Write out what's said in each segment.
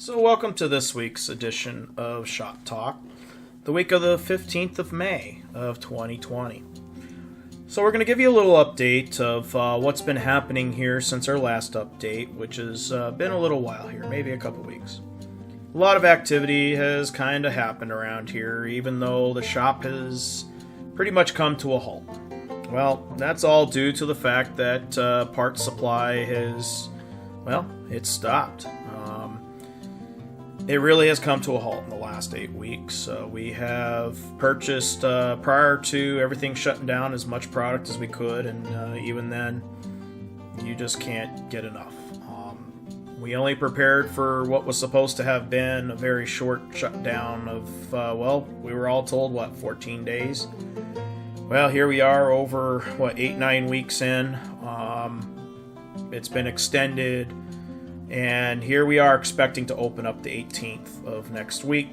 So welcome to this week's edition of Shop Talk, the week of the 15th of May of 2020. So we're going to give you a little update of what's been happening here since our last update, which has been a little while here, maybe a couple weeks. A lot of activity has kind of happened around here, even though the shop has pretty much come to a halt. Well, that's all due to the fact that parts supply has, it's stopped. It really has come to a halt in the last 8 weeks. We have purchased, prior to everything shutting down, as much product as we could, and even then, you just can't get enough. We only prepared for what was supposed to have been a very short shutdown of, we were all told, 14 days? Well, here we are over, 8-9 weeks in. It's been extended. And here we are expecting to open up the 18th of next week.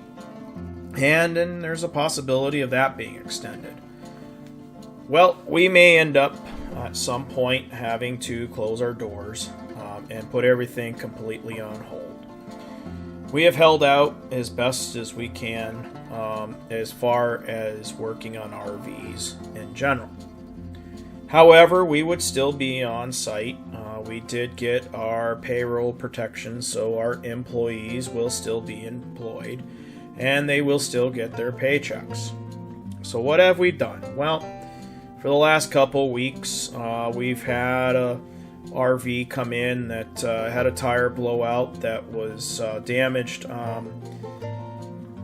And then there's a possibility of that being extended. Well, we may end up at some point having to close our doors and put everything completely on hold. We have held out as best as we can as far as working on RVs in general. However, we would still be on site. We did get our payroll protection, so our employees will still be employed, and they will still get their paychecks. So what have we done? Well, for the last couple weeks, we've had a RV come in that had a tire blowout that was damaged.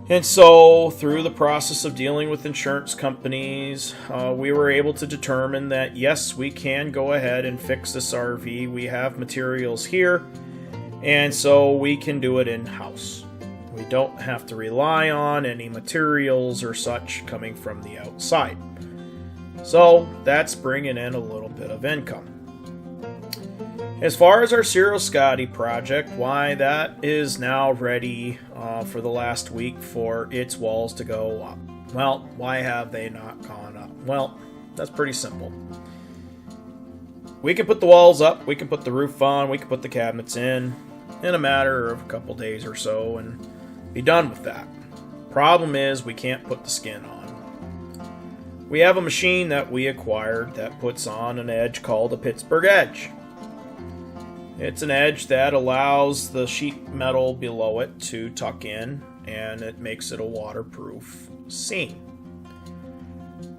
And so, through the process of dealing with insurance companies, we were able to determine that, yes, we can go ahead and fix this RV. We have materials here, and so we can do it in-house. We don't have to rely on any materials or such coming from the outside. So, that's bringing in a little bit of income. As far as our Ciro Scotti project, why that is now ready for the last week for its walls to go up. Well, why have they not gone up? Well, that's pretty simple. We can put the walls up, we can put the roof on, we can put the cabinets in a matter of a couple days or so and be done with that. Problem is, we can't put the skin on. We have a machine that we acquired that puts on an edge called a Pittsburgh Edge. It's an edge that allows the sheet metal below it to tuck in, and it makes it a waterproof seam.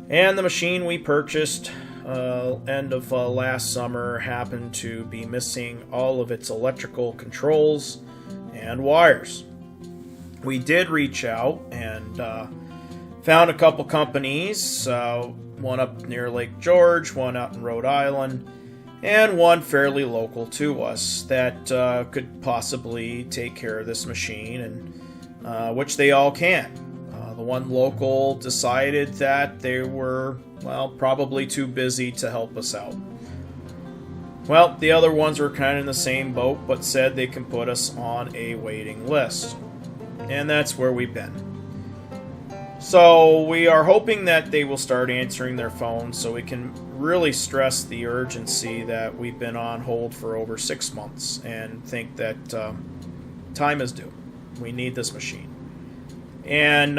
And the machine we purchased end of last summer happened to be missing all of its electrical controls and wires. We did reach out and found a couple companies, one up near Lake George, one out in Rhode Island, and one fairly local to us that could possibly take care of this machine, and which they all can. The one local decided that they were, probably too busy to help us out. Well, the other ones were kind of in the same boat, but said they can put us on a waiting list. And that's where we've been. So we are hoping that they will start answering their phones so we can really stress the urgency that we've been on hold for over 6 months and think that time is due. We need this machine. And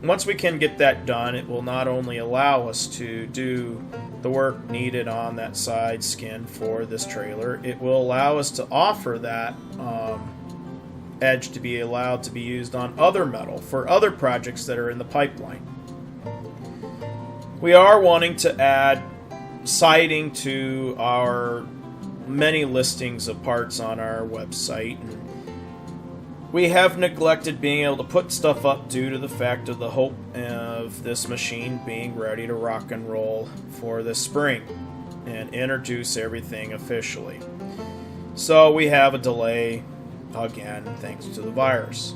once we can get that done, it will not only allow us to do the work needed on that side skin for this trailer, it will allow us to offer that edge to be allowed to be used on other metal for other projects that are in the pipeline. We are wanting to add siding to our many listings of parts on our website. We have neglected being able to put stuff up due to the fact of the hope of this machine being ready to rock and roll for this spring and introduce everything officially. So we have a delay again, thanks to the virus.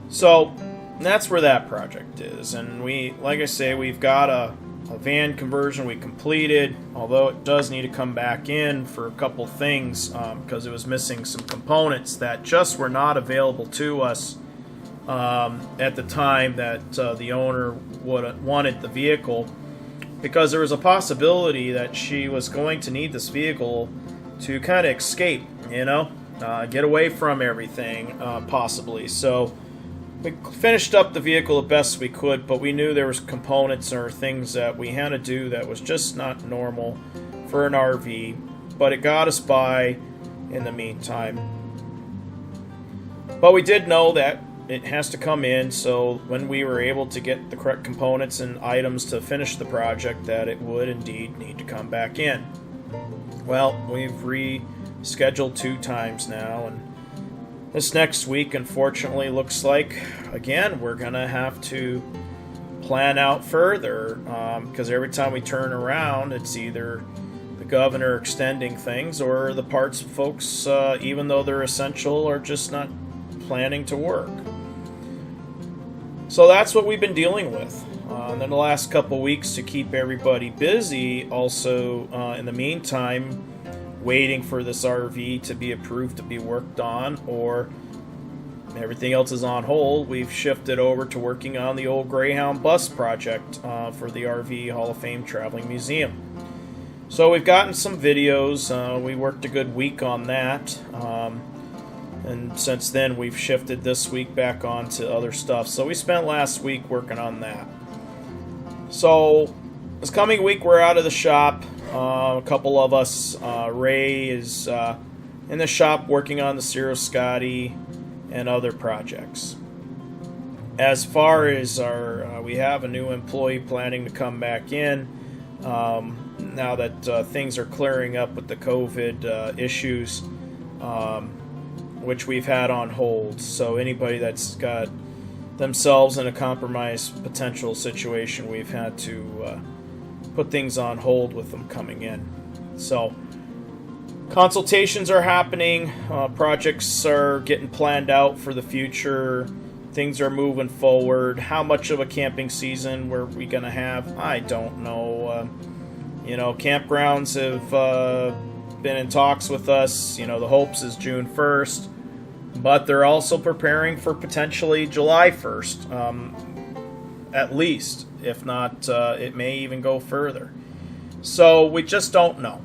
So that's where that project is. And like I say, we've got a van conversion we completed, although it does need to come back in for a couple things because it was missing some components that just were not available to us at the time that the owner wanted the vehicle, because there was a possibility that she was going to need this vehicle to kind of escape, get away from everything, possibly. So we finished up the vehicle the best we could, but we knew there was components or things that we had to do that was just not normal for an RV, but it got us by in the meantime. But we did know that it has to come in, so when we were able to get the correct components and items to finish the project, that it would indeed need to come back in. Well, we've rescheduled 2 times now, and this next week, unfortunately, looks like, again, we're going to have to plan out further, because every time we turn around, it's either the governor extending things or the parts folks, even though they're essential, are just not planning to work. So that's what we've been dealing with. And then the last couple weeks to keep everybody busy, also in the meantime, waiting for this RV to be approved to be worked on, or everything else is on hold. We've shifted over to working on the old Greyhound bus project for the RV Hall of Fame Traveling Museum. So we've gotten some videos. We worked a good week on that. And since then, we've shifted this week back on to other stuff. So we spent last week working on that. So this coming week, we're out of the shop. A couple of us. Ray is in the shop working on the Cirro Scotti and other projects. As far as our, we have a new employee planning to come back in. Now that things are clearing up with the COVID issues. Which we've had on hold. So anybody that's got themselves in a compromised potential situation, we've had to put things on hold with them coming in. So consultations are happening, projects are getting planned out for the future, things are moving forward. How much of a camping season were we going to have? I don't know. Campgrounds have been in talks with us. The hopes is June 1st, but they're also preparing for potentially July 1st, at least. If not, it may even go further. So we just don't know.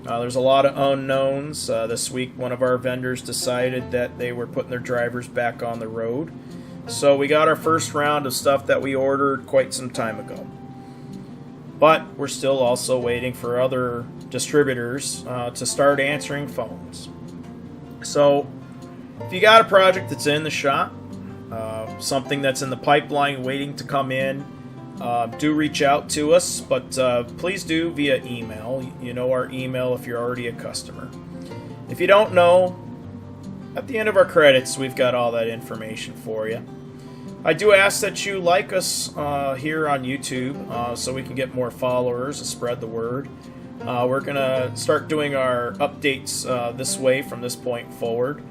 There's a lot of unknowns. This week, one of our vendors decided that they were putting their drivers back on the road. So we got our first round of stuff that we ordered quite some time ago. But we're still also waiting for other distributors to start answering phones. So if you got a project that's in the shop, something that's in the pipeline waiting to come in, do reach out to us, but please do via email. You know our email if you're already a customer. If you don't know, at the end of our credits, we've got all that information for you. I do ask that you like us here on YouTube so we can get more followers and spread the word. We're going to start doing our updates this way from this point forward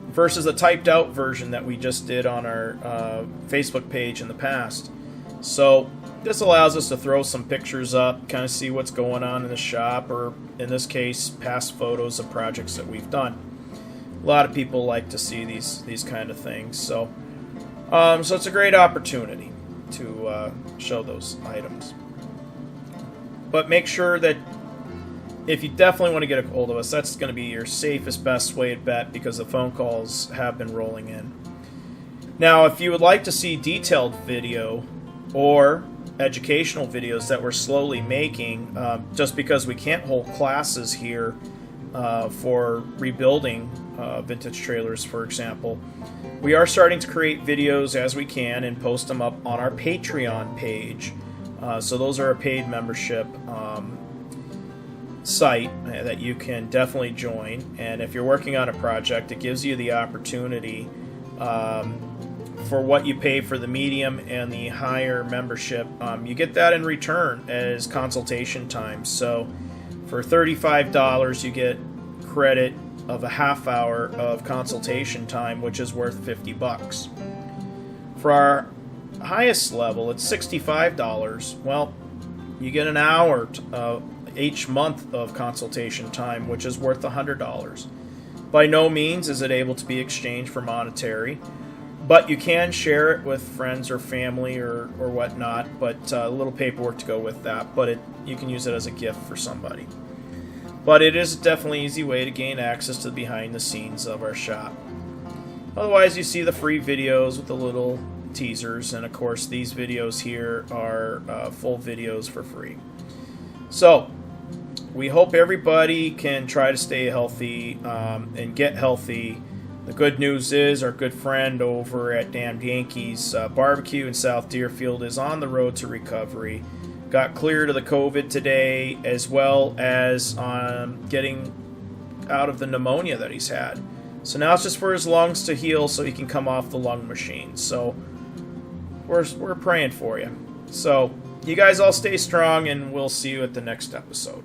versus the typed out version that we just did on our Facebook page in the past. So this allows us to throw some pictures up, kind of see what's going on in the shop, or in this case, past photos of projects that we've done. A lot of people like to see these kind of things. So it's a great opportunity to show those items. But make sure that if you definitely want to get a hold of us, that's going to be your safest, best way to bet, because the phone calls have been rolling in. Now, if you would like to see detailed video or educational videos that we're slowly making, just because we can't hold classes here for rebuilding vintage trailers, for example, we are starting to create videos as we can and post them up on our Patreon page. So those are a paid membership site that you can definitely join. And if you're working on a project, it gives you the opportunity for what you pay for the medium and the higher membership. You get that in return as consultation time. So for $35, you get credit of a half hour of consultation time, which is worth $50. For our highest level, it's $65. Well, you get an hour each month of consultation time, which is worth $100. By no means is it able to be exchanged for monetary, but you can share it with friends or family or whatnot, but a little paperwork to go with that, but you can use it as a gift for somebody. But it is definitely an easy way to gain access to the behind the scenes of our shop. Otherwise, you see the free videos with the little teasers, and of course these videos here are full videos for free. So we hope everybody can try to stay healthy and get healthy. The good news is our good friend over at Damned Yankees Barbecue in South Deerfield is on the road to recovery. Got cleared of the COVID today, as well as getting out of the pneumonia that he's had. So now it's just for his lungs to heal so he can come off the lung machine. So we're praying for you. So you guys all stay strong, and we'll see you at the next episode.